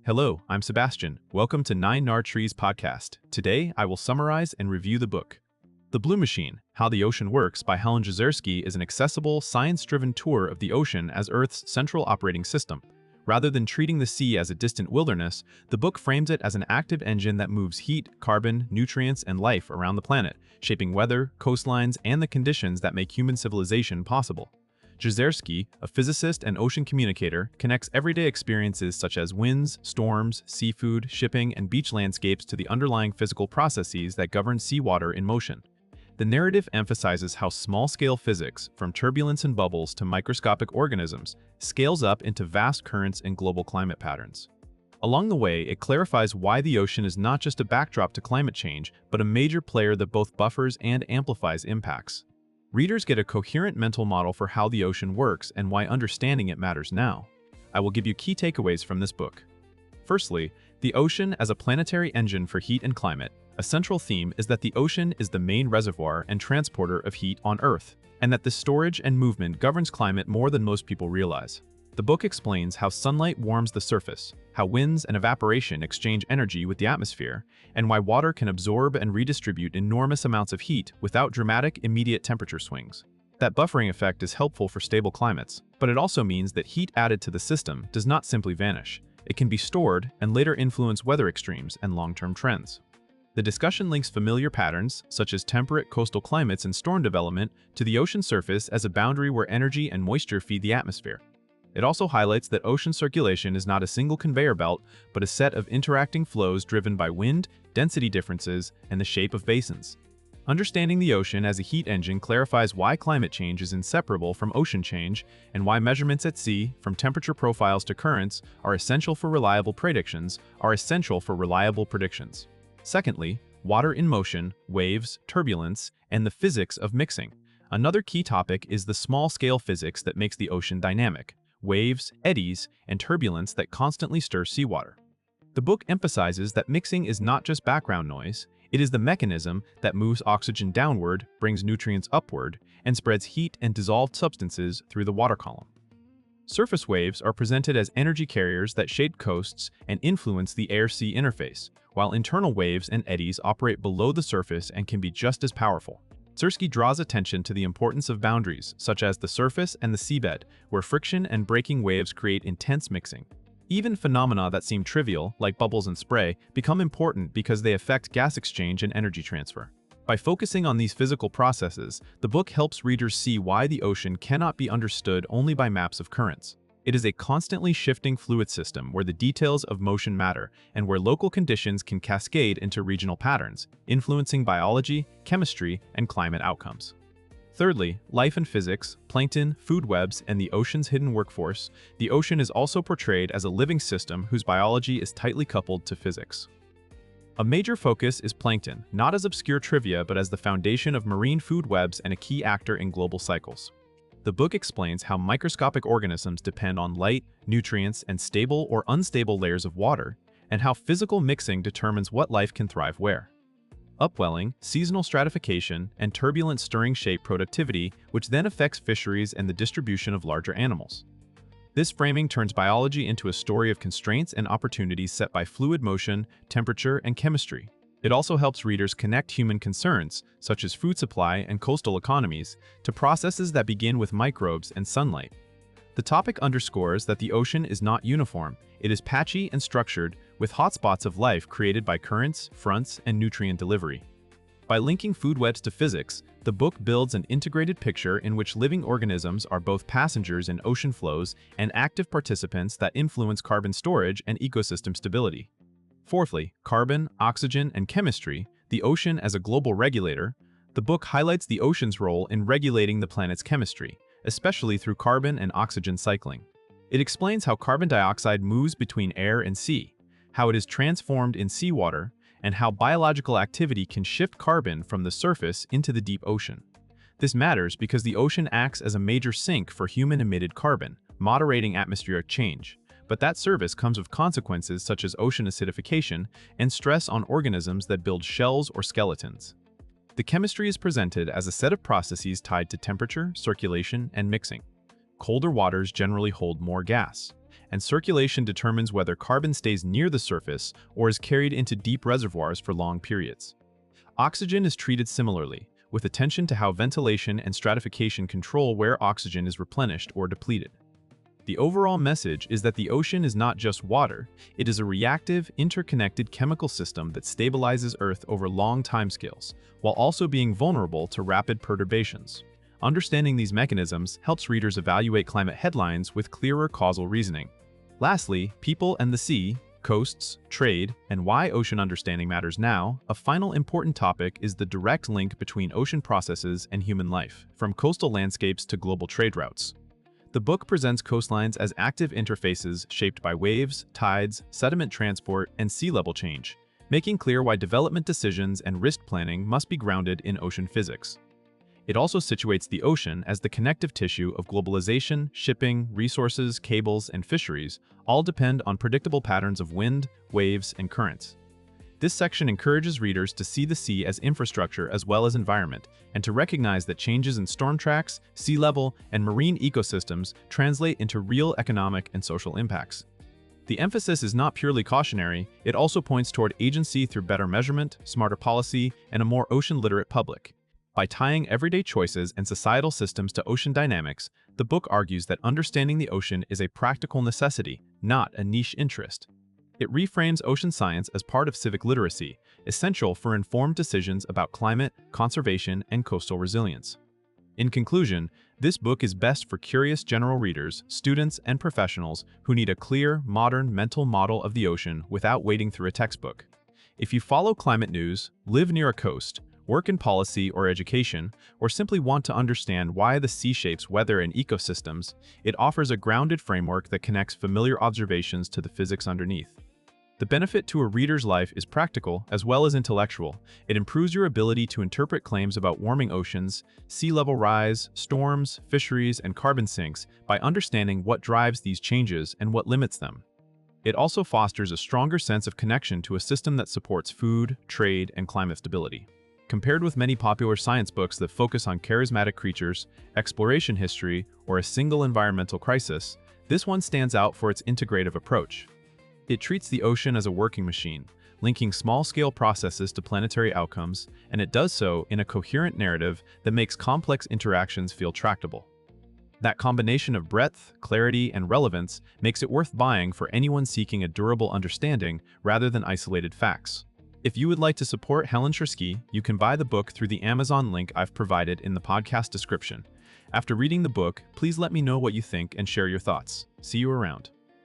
Hello, I'm Sebastian. Welcome to 9 Trees podcast. Today, I will summarize and review the book. The Blue Machine: How the Ocean Works by Helen Czerski is an accessible, science-driven tour of the ocean as Earth's central operating system. Rather than treating the sea as a distant wilderness, the book frames it as an active engine that moves heat, carbon, nutrients, and life around the planet, shaping weather, coastlines, and the conditions that make human civilization possible. Czerski, a physicist and ocean communicator, connects everyday experiences such as winds, storms, seafood, shipping, and beach landscapes to the underlying physical processes that govern seawater in motion. The narrative emphasizes how small-scale physics, from turbulence and bubbles to microscopic organisms, scales up into vast currents and global climate patterns. Along the way, it clarifies why the ocean is not just a backdrop to climate change, but a major player that both buffers and amplifies impacts. Readers get a coherent mental model for how the ocean works and why understanding it matters now. I will give you key takeaways from this book. Firstly, the ocean as a planetary engine for heat and climate. A central theme is that the ocean is the main reservoir and transporter of heat on Earth, and that the storage and movement governs climate more than most people realize. The book explains how sunlight warms the surface, how winds and evaporation exchange energy with the atmosphere, and why water can absorb and redistribute enormous amounts of heat without dramatic, immediate temperature swings. That buffering effect is helpful for stable climates, but it also means that heat added to the system does not simply vanish. It can be stored and later influence weather extremes and long-term trends. The discussion links familiar patterns, such as temperate coastal climates and storm development, to the ocean surface as a boundary where energy and moisture feed the atmosphere. It also highlights that ocean circulation is not a single conveyor belt, but a set of interacting flows driven by wind, density differences, and the shape of basins. Understanding the ocean as a heat engine clarifies why climate change is inseparable from ocean change and why measurements at sea, from temperature profiles to currents, are essential for reliable predictions. Secondly, water in motion, waves, turbulence, and the physics of mixing. Another key topic is the small-scale physics that makes the ocean dynamic: waves, eddies, and turbulence that constantly stir seawater. The book emphasizes that mixing is not just background noise, it is the mechanism that moves oxygen downward, brings nutrients upward, and spreads heat and dissolved substances through the water column. Surface waves are presented as energy carriers that shape coasts and influence the air-sea interface, while internal waves and eddies operate below the surface and can be just as powerful. Czerski draws attention to the importance of boundaries, such as the surface and the seabed, where friction and breaking waves create intense mixing. Even phenomena that seem trivial, like bubbles and spray, become important because they affect gas exchange and energy transfer. By focusing on these physical processes, the book helps readers see why the ocean cannot be understood only by maps of currents. It is a constantly shifting fluid system where the details of motion matter and where local conditions can cascade into regional patterns, influencing biology, chemistry, and climate outcomes. Thirdly, life and physics, plankton, food webs, and the ocean's hidden workforce. The ocean is also portrayed as a living system whose biology is tightly coupled to physics. A major focus is plankton, not as obscure trivia but as the foundation of marine food webs and a key actor in global cycles. The book explains how microscopic organisms depend on light, nutrients, and stable or unstable layers of water, and how physical mixing determines what life can thrive where. Upwelling, seasonal stratification, and turbulent stirring shape productivity, which then affects fisheries and the distribution of larger animals. This framing turns biology into a story of constraints and opportunities set by fluid motion, temperature, and chemistry. It also helps readers connect human concerns, such as food supply and coastal economies, to processes that begin with microbes and sunlight. The topic underscores that the ocean is not uniform. It is patchy and structured, with hotspots of life created by currents, fronts, and nutrient delivery. By linking food webs to physics, the book builds an integrated picture in which living organisms are both passengers in ocean flows and active participants that influence carbon storage and ecosystem stability. Fourthly, carbon, oxygen, and chemistry, the ocean as a global regulator. The book highlights the ocean's role in regulating the planet's chemistry, especially through carbon and oxygen cycling. It explains how carbon dioxide moves between air and sea, how it is transformed in seawater, and how biological activity can shift carbon from the surface into the deep ocean. This matters because the ocean acts as a major sink for human-emitted carbon, moderating atmospheric change. But that service comes with consequences such as ocean acidification and stress on organisms that build shells or skeletons. The chemistry is presented as a set of processes tied to temperature, circulation, and mixing. Colder waters generally hold more gas, and circulation determines whether carbon stays near the surface or is carried into deep reservoirs for long periods. Oxygen is treated similarly, with attention to how ventilation and stratification control where oxygen is replenished or depleted. The overall message is that the ocean is not just water, it is a reactive, interconnected chemical system that stabilizes Earth over long timescales, while also being vulnerable to rapid perturbations. Understanding these mechanisms helps readers evaluate climate headlines with clearer causal reasoning. Lastly, people and the sea, coasts, trade, and why ocean understanding matters now. A final important topic is the direct link between ocean processes and human life, from coastal landscapes to global trade routes. The book presents coastlines as active interfaces shaped by waves, tides, sediment transport, and sea level change, making clear why development decisions and risk planning must be grounded in ocean physics. It also situates the ocean as the connective tissue of globalization, shipping, resources, cables, and fisheries, all depend on predictable patterns of wind, waves, and currents. This section encourages readers to see the sea as infrastructure as well as environment, and to recognize that changes in storm tracks, sea level, and marine ecosystems translate into real economic and social impacts. The emphasis is not purely cautionary, it also points toward agency through better measurement, smarter policy, and a more ocean-literate public. By tying everyday choices and societal systems to ocean dynamics, the book argues that understanding the ocean is a practical necessity, not a niche interest. It reframes ocean science as part of civic literacy, essential for informed decisions about climate, conservation, and coastal resilience. In conclusion, this book is best for curious general readers, students, and professionals who need a clear, modern mental model of the ocean without wading through a textbook. If you follow climate news, live near a coast, work in policy or education, or simply want to understand why the sea shapes weather and ecosystems, it offers a grounded framework that connects familiar observations to the physics underneath. The benefit to a reader's life is practical as well as intellectual. It improves your ability to interpret claims about warming oceans, sea level rise, storms, fisheries, and carbon sinks by understanding what drives these changes and what limits them. It also fosters a stronger sense of connection to a system that supports food, trade, and climate stability. Compared with many popular science books that focus on charismatic creatures, exploration history, or a single environmental crisis, this one stands out for its integrative approach. It treats the ocean as a working machine, linking small-scale processes to planetary outcomes, and it does so in a coherent narrative that makes complex interactions feel tractable. That combination of breadth, clarity, and relevance makes it worth buying for anyone seeking a durable understanding rather than isolated facts. If you would like to support Helen Czerski, you can buy the book through the Amazon link I've provided in the podcast description. After reading the book, please let me know what you think and share your thoughts. See you around.